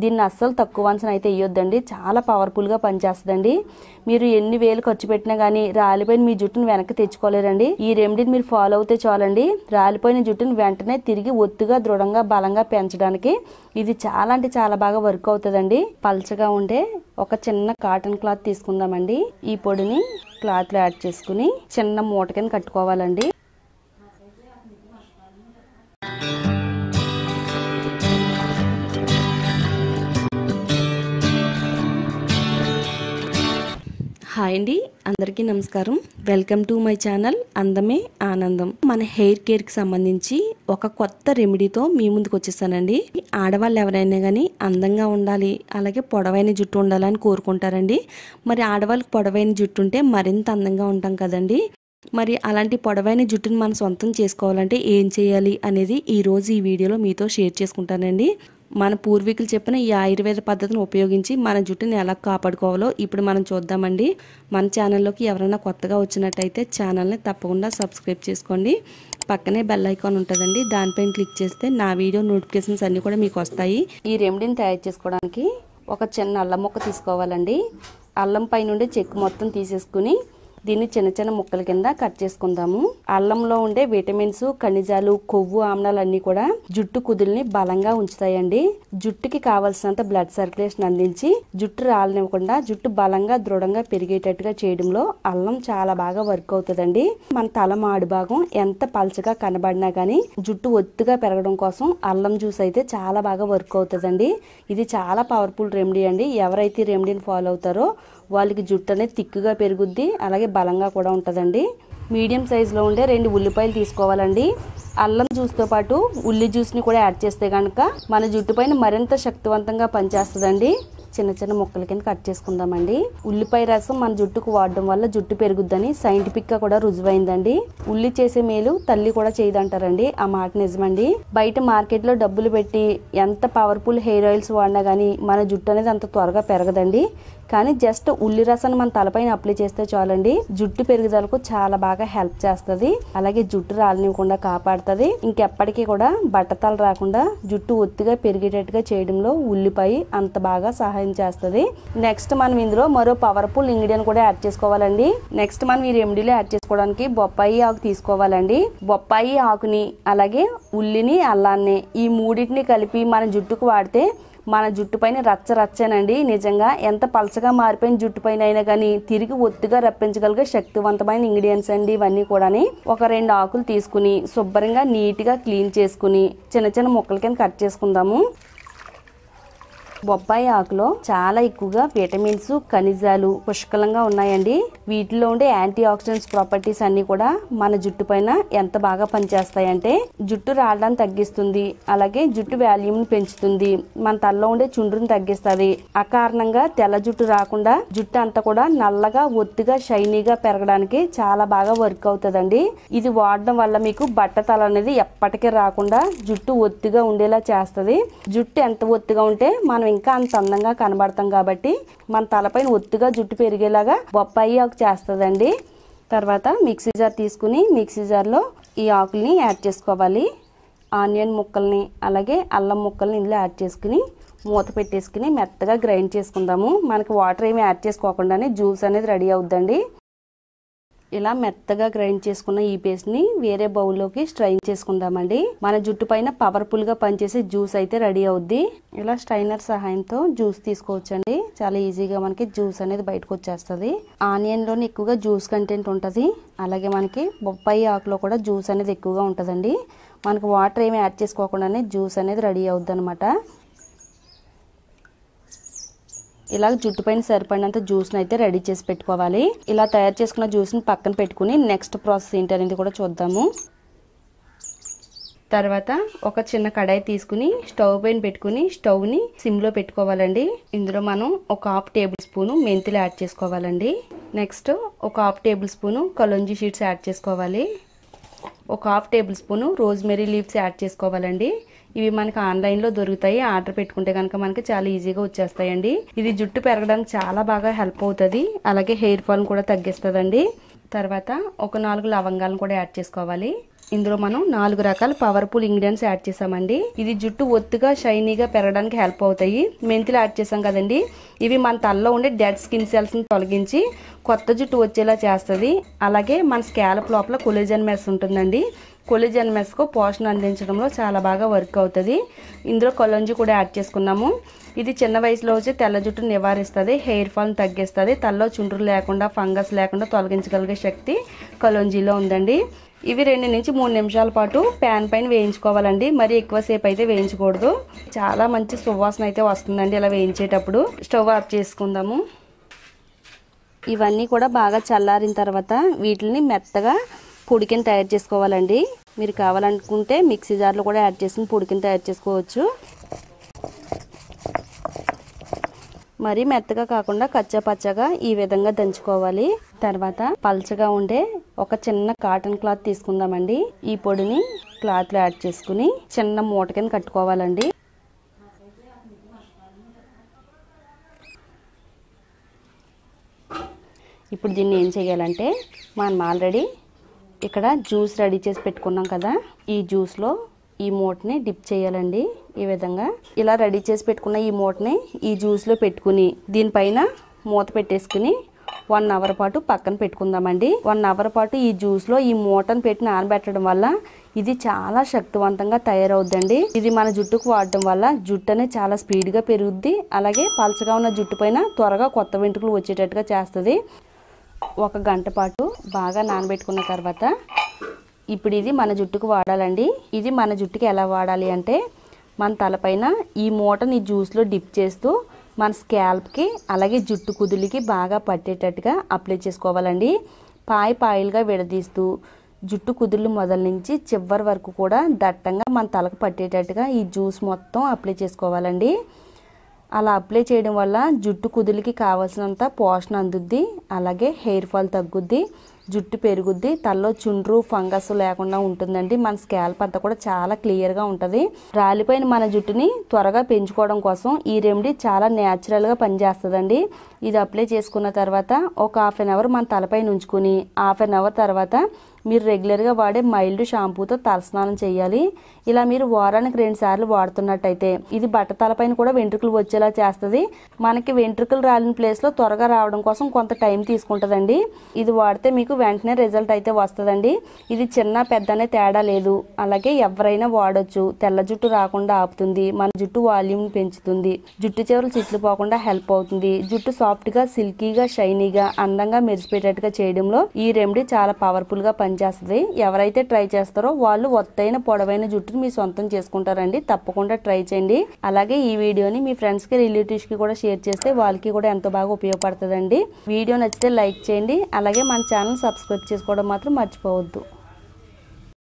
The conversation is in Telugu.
దీన్ని అస్సలు తక్కువ అంచనా అయితే వేయొద్దండి, చాలా పవర్ఫుల్గా పనిచేస్తుందండి. మీరు ఎన్ని వేలు ఖర్చు పెట్టినా కానీ రాలిపోయిన మీ జుట్టును వెనక్కి తెచ్చుకోలేరండి. ఈ రెమెడీని మీరు ఫాలో అవుతే చాలండి, రాలిపోయిన జుట్టును వెంటనే తిరిగి ఒత్తుగా దృఢంగా బలంగా పెంచడానికి ఇది చాలా అంటే చాలా బాగా వర్క్ అవుతుందండి. పల్చగా ఉండే ఒక చిన్న కాటన్ క్లాత్ తీసుకుందామండి. ఈ పొడిని క్లాత్లో యాడ్ చేసుకుని చిన్న మూట కింద కట్టుకోవాలండి. హాయ్ అండి, అందరికీ నమస్కారం. వెల్కమ్ టు మై ఛానల్ అందమే ఆనందం. మన హెయిర్ కేర్కి సంబంధించి ఒక కొత్త రెమెడీతో మీ ముందుకు వచ్చేసానండి. ఆడవాళ్ళు ఎవరైనా కానీ అందంగా ఉండాలి, అలాగే పొడవైన జుట్టు ఉండాలని కోరుకుంటారండి. మరి ఆడవాళ్ళకి పొడవైన జుట్టు ఉంటే మరింత అందంగా ఉంటాం కదండి. మరి అలాంటి పొడవైన జుట్టుని మనం సొంతం చేసుకోవాలంటే ఏం చేయాలి అనేది ఈరోజు ఈ వీడియోలో మీతో షేర్ చేసుకుంటానండి. మన పూర్వీకులు చెప్పిన ఈ ఆయుర్వేద పద్ధతిని ఉపయోగించి మన జుట్టుని ఎలా కాపాడుకోవాలో ఇప్పుడు మనం చూద్దామండి. మన ఛానల్లోకి ఎవరైనా కొత్తగా వచ్చినట్టయితే ఛానల్ని తప్పకుండా సబ్స్క్రైబ్ చేసుకోండి. పక్కనే బెల్ ఐకాన్ ఉంటుందండి, దానిపైన క్లిక్ చేస్తే నా వీడియో నోటిఫికేషన్స్ అన్నీ కూడా మీకు వస్తాయి. ఈ రెమెడీని తయారు చేసుకోవడానికి ఒక చిన్న అల్లం ముక్క తీసుకోవాలండి. అల్లం పై నుండి చెక్కు మొత్తం తీసేసుకుని దీన్ని చిన్న చిన్న ముక్కల కింద కట్ చేసుకుందాము. అల్లంలో ఉండే విటమిన్స్, ఖనిజాలు, కొవ్వు, ఆమ్లాలు అన్నీ కూడా జుట్టు కుదుల్ని బలంగా ఉంచుతాయండి. జుట్టుకి కావాల్సినంత బ్లడ్ సర్క్యులేషన్ అందించి జుట్టు రాలనివ్వకుండా జుట్టు బలంగా దృఢంగా పెరిగేటట్టుగా చేయడంలో అల్లం చాలా బాగా వర్క్ అవుతుందండి. మన తల మాడు భాగం ఎంత పల్చగా కనబడినా కానీ జుట్టు ఒత్తుగా పెరగడం కోసం అల్లం జ్యూస్ అయితే చాలా బాగా వర్క్ అవుతుందండి. ఇది చాలా పవర్ఫుల్ రెమెడీ అండి. ఎవరైతే ఈ రెమెడీని ఫాలో అవుతారో వాళ్ళకి జుట్టు అనేది తిక్కుగా పెరుగుద్ది, అలాగే బలంగా కూడా ఉంటుందండి. మీడియం సైజులో ఉండే 2 ఉల్లిపాయలు తీసుకోవాలండి. అల్లం జ్యూస్తో పాటు ఉల్లి జ్యూస్ని కూడా యాడ్ చేస్తే కనుక మన జుట్టు పైన మరింత శక్తివంతంగా పనిచేస్తుందండి. చిన్న చిన్న ముక్కల కింద కట్ చేసుకుందామండి. ఉల్లిపాయ రసం మన జుట్టుకు వాడడం వల్ల జుట్టు పెరుగుద్దని సైంటిఫిక్ గా కూడా రుజువైందండి. ఉల్లి చేసే మేలు తల్లి కూడా చేయదంటారండి, ఆ మాట నిజమండి. బయట మార్కెట్ లో డబ్బులు పెట్టి ఎంత పవర్ఫుల్ హెయిర్ ఆయిల్స్ వాడినా గానీ మన జుట్టు అనేది అంత త్వరగా పెరగదండి. కానీ జస్ట్ ఉల్లి రసాన్ని మన తలపైన అప్లై చేస్తే చాలండి, జుట్టు పెరుగుదలకు చాలా బాగా హెల్ప్ చేస్తుంది. అలాగే జుట్టు రాలనివ్వకుండా కాపాడుతుంది. ఇంకెప్పటికీ కూడా బట్టతలు రాకుండా జుట్టు ఒత్తిగా పెరిగేటట్టుగా చేయడంలో ఉల్లిపాయ అంత బాగా సహాయం చేస్తుంది. నెక్స్ట్ మనం ఇందులో మరో పవర్ఫుల్ ఇంగ్రీడియంట్ కూడా యాడ్ చేసుకోవాలండి. నెక్స్ట్ మనం ఈ రెమెడీలో యాడ్ చేసుకోవడానికి బొప్పాయి ఆకు తీసుకోవాలండి. బొప్పాయి ఆకుని అలాగే ఉల్లిని, అల్లాన్ని ఈ మూడింటిని కలిపి మన జుట్టుకు వాడితే మన జుట్టు పైన రచ్చరచ్చనండి. నిజంగా ఎంత పలచగా మారిపోయిన జుట్టు పైన అయినా కానీ తిరిగి ఒత్తుగా రప్పించగలిగే శక్తివంతమైన ఇంగ్రీడియంట్స్ అండి ఇవన్నీ కూడా. ఒక 2 ఆకులు తీసుకుని శుభ్రంగా నీట్గా క్లీన్ చేసుకుని చిన్న చిన్న ముక్కల కింద కట్ చేసుకుందాము. బొప్పాయి ఆకులో చాలా ఎక్కువగా విటమిన్స్, ఖనిజాలు పుష్కలంగా ఉన్నాయండి. వీటిలో ఉండే యాంటీ ఆక్సిడెంట్స్ ప్రాపర్టీస్ అన్ని కూడా మన జుట్టు పైన ఎంత బాగా పనిచేస్తాయంటే జుట్టు రావడాన్ని తగ్గిస్తుంది, అలాగే జుట్టు వాల్యూమ్ ని పెంచుతుంది, మన తలలో ఉండే చుండ్రుని తగ్గిస్తుంది. అకారణంగా తెల్ల జుట్టు రాకుండా జుట్టు అంతా కూడా నల్లగా ఒత్తుగా షైనీగా పెరగడానికి చాలా బాగా వర్క్ అవుతుందండి. ఇది వాడడం వల్ల మీకు బట్టతల అనేది ఎప్పటికీ రాకుండా జుట్టు ఒత్తుగా ఉండేలా చేస్తుంది. జుట్టు ఎంత ఒత్తుగా ఉంటే మనం ఇంకా అంత అందంగా కనబడతాం కాబట్టి మన తలపైన ఒత్తుగా జుట్టు పెరిగేలాగా బొప్పాయి ఆకు చేస్తుందండి. తర్వాత మిక్సీ జార్ తీసుకుని మిక్సీ జార్లో ఈ ఆకుల్ని యాడ్ చేసుకోవాలి. ఆనియన్ ముక్కల్ని అలాగే అల్లం ముక్కల్ని ఇందులో యాడ్ చేసుకుని మూత పెట్టేసుకుని మెత్తగా గ్రైండ్ చేసుకుందాము. మనకి వాటర్ ఏమి యాడ్ చేసుకోకుండానే జ్యూస్ అనేది రెడీ అవుద్దండి. ఇలా మెత్తగా గ్రైండ్ చేసుకున్న ఈ పేస్ట్ ని వేరే బౌల్లోకి స్ట్రైన్ చేసుకుందామండి. మన జుట్టు పైన పవర్ఫుల్ గా పనిచేసే జ్యూస్ అయితే రెడీ అవుద్ది. ఇలా స్ట్రైనర్ సహాయంతో జ్యూస్ తీసుకోవచ్చండి. చాలా ఈజీగా మనకి జ్యూస్ అనేది బయటకు వచ్చేస్తుంది. ఆనియన్ లోని ఎక్కువగా జ్యూస్ కంటెంట్ ఉంటుంది, అలాగే మనకి బొప్పాయి ఆకులో కూడా జ్యూస్ అనేది ఎక్కువగా ఉంటుందండి. మనకి వాటర్ ఏమి యాడ్ చేసుకోకుండానే జ్యూస్ అనేది రెడీ అవుద్ది అనమాట. ఇలా జుట్టు పైన సరిపడినంత జ్యూస్ని అయితే రెడీ చేసి పెట్టుకోవాలి. ఇలా తయారు చేసుకున్న జ్యూస్ని పక్కన పెట్టుకుని నెక్స్ట్ ప్రాసెస్ ఏంటి అనేది కూడా చూద్దాము. తర్వాత ఒక చిన్న కడాయి తీసుకుని స్టవ్ పైన పెట్టుకుని స్టవ్ని సిమ్లో పెట్టుకోవాలండి. ఇందులో మనం ఒక 1/2 టేబుల్ స్పూను మెంతులు యాడ్ చేసుకోవాలండి. నెక్స్ట్ ఒక 1/2 table spoon kalonji seeds add చేసుకోవాలి. ఒక 1/2 table spoon rosemary leaves add చేసుకోవాలండి. ఇవి మనకి ఆన్లైన్లో దొరుకుతాయి, ఆర్డర్ పెట్టుకుంటే కనుక మనకి చాలా ఈజీగా వచ్చేస్తాయండి. ఇది జుట్టు పెరగడానికి చాలా బాగా హెల్ప్ అవుతుంది, అలాగే హెయిర్ ఫాల్ కూడా తగ్గిస్తుందండి. తర్వాత ఒక 4 లవంగాలను కూడా యాడ్ చేసుకోవాలి. ఇందులో మనం 4 రకాల పవర్ఫుల్ ఇంగ్రీడియంట్స్ యాడ్ చేసామండి. ఇది జుట్టు ఒత్తుగా షైనీగా పెరగడానికి హెల్ప్ అవుతాయి. మెంతులు యాడ్ చేసాం కదండి, ఇవి మన తలలో ఉండే డెడ్ స్కిన్ సెల్స్ని తొలగించి కొత్త జుట్టు వచ్చేలా చేస్తుంది. అలాగే మన స్కాల్ప్ లోపల కొలేజన్ మెస్ ఉంటుందండి. కొలేజన్ మెస్కు పోషణ అందించడంలో చాలా బాగా వర్క్ అవుతుంది. ఇందులో కొలంజీ కూడా యాడ్ చేసుకున్నాము. ఇది చిన్న వయసులో వచ్చి తెల్ల జుట్టును నివారిస్తుంది, హెయిర్ ఫాల్ని తగ్గిస్తుంది, తలలో చుండ్రు లేకుండా ఫంగస్ లేకుండా తొలగించగలిగే శక్తి కొలంజీలో ఉందండి. ఇవి 2 నుంచి 3 నిమిషాల పాటు ప్యాన్ పైన వేయించుకోవాలండి. మరి ఎక్కువసేపు అయితే వేయించకూడదు. చాలా మంచి సువాసన అయితే వస్తుందండి ఇలా వేయించేటప్పుడు. స్టవ్ ఆఫ్ చేసుకుందాము. ఇవన్నీ కూడా బాగా చల్లారిన తర్వాత వీటిని మెత్తగా పొడికిని తయారు చేసుకోవాలండి. మీరు కావాలనుకుంటే మిక్సీ జార్లో కూడా యాడ్ చేసుకుని పొడికిని తయారు చేసుకోవచ్చు. మరి మెత్తగా కాకుండా కచ్చా పచ్చగా ఈ విధంగా దంచుకోవాలి. తర్వాత పల్చగా ఉండే ఒక చిన్న కాటన్ క్లాత్ తీసుకుందామండి. ఈ పొడిని క్లాత్లో యాడ్ చేసుకుని చిన్న మూట కింద కట్టుకోవాలండి. ఇప్పుడు దీన్ని ఏం చేయాలంటే మనం ఆల్రెడీ ఇక్కడ జ్యూస్ రెడీ చేసి పెట్టుకున్నాం కదా, ఈ జ్యూస్లో ఈ మూటని డిప్ చేయాలండి. ఈ విధంగా ఇలా రెడీ చేసి పెట్టుకున్న ఈ మూటని ఈ జ్యూస్లో పెట్టుకుని దీనిపైన మూత పెట్టేసుకుని 1 అవర్ పాటు పక్కన పెట్టుకుందామండి. 1 అవర్ పాటు ఈ జ్యూస్లో ఈ మూటను పెట్టి నానబెట్టడం వల్ల ఇది చాలా శక్తివంతంగా తయారవుద్దండి. ఇది మన జుట్టుకు వాడడం వల్ల జుట్టు అనేది చాలా స్పీడ్గా పెరుగుద్ది. అలాగే పలచగా ఉన్న జుట్టు పైన త్వరగా కొత్త వెంట్రుకలు వచ్చేటట్టుగా చేస్తుంది. 1 గంట పాటు బాగా నానబెట్టుకున్న తర్వాత ఇప్పుడు ఇది మన జుట్టుకు వాడాలండి. ఇది మన జుట్టుకి ఎలా వాడాలి అంటే మన తలపైన ఈ మూటని జ్యూస్లో డిప్ చేస్తూ మన స్కాల్ప్కి అలాగే జుట్టు కుదులకి బాగా పట్టేటట్టుగా అప్లై చేసుకోవాలండి. పాయలుగా విడదీస్తూ జుట్టు కుదుళ్ళు మొదల నుంచి చివరి వరకు కూడా దట్టంగా మన తలకు పట్టేటట్టుగా ఈ జ్యూస్ మొత్తం అప్లై చేసుకోవాలండి. అలా అప్లై చేయడం వల్ల జుట్టు కుదులకి కావాల్సినంత పోషణ అందుద్ది. అలాగే హెయిర్ ఫాల్ తగ్గుద్ది, జుట్టు పెరుగుద్ది, తలలో చుండ్రు ఫంగస్ లేకుండా ఉంటుందండి. మన స్కాల్ప్ అంతా కూడా చాలా క్లియర్గా ఉంటుంది. రాలిపోయిన మన జుట్టుని త్వరగా పెంచుకోవడం కోసం ఈ రెమెడీ చాలా న్యాచురల్గా పనిచేస్తుందండి. ఇది అప్లై చేసుకున్న తర్వాత ఒక 1/2 అవర్ మన తలపైన ఉంచుకుని 1/2 అవర్ తర్వాత మీరు రెగ్యులర్గా వాడే మైల్డ్ షాంపూతో తలస్నానం చేయాలి. ఇలా మీరు వారానికి 2 సార్లు వాడుతున్నట్టయితే ఇది బట్టతలపైన కూడా వెంట్రుకలు వచ్చేలా చేస్తుంది. మనకి వెంట్రుకలు రాలిన ప్లేస్లో త్వరగా రావడం కోసం కొంత టైం తీసుకుంటుందండి. ఇది వాడితే మీకు వెంటనే రిజల్ట్ అయితే వస్తుందండి. ఇది చిన్న పెద్ద అనే తేడా లేదు. అలాగే ఎవరైనా వాడొచ్చు. తెల్ల జుట్టు రాకుండా ఆపుతుంది, మన జుట్టు వాల్యూమ్ పెంచుతుంది, జుట్టు చివరలు చిట్లిపోకుండా హెల్ప్ అవుతుంది, జుట్టు సాఫ్ట్గా సిల్కీగా షైనీగా అందంగా మెరిసిపోయేటట్టుగా చేయడంలో ఈ రెమెడీ చాలా పవర్ఫుల్గా పనిచేస్తుంది. ఎవరైతే ట్రై చేస్తారో వాళ్ళు ఒత్తైన పొడవైన జుట్టుని మీ సొంతం చేసుకుంటారండి. తప్పకుండా ట్రై చేయండి. అలాగే ఈ వీడియోని మీ ఫ్రెండ్స్కి రిలేటివ్స్కి కూడా షేర్ చేస్తే వాళ్ళకి కూడా ఎంతో బాగా ఉపయోగపడుతుందండి. వీడియో నచ్చితే లైక్ చేయండి. అలాగే మన ఛానల్ సబ్స్క్రైబ్ చేసుకోవడం మాత్రం మర్చిపోవద్దు.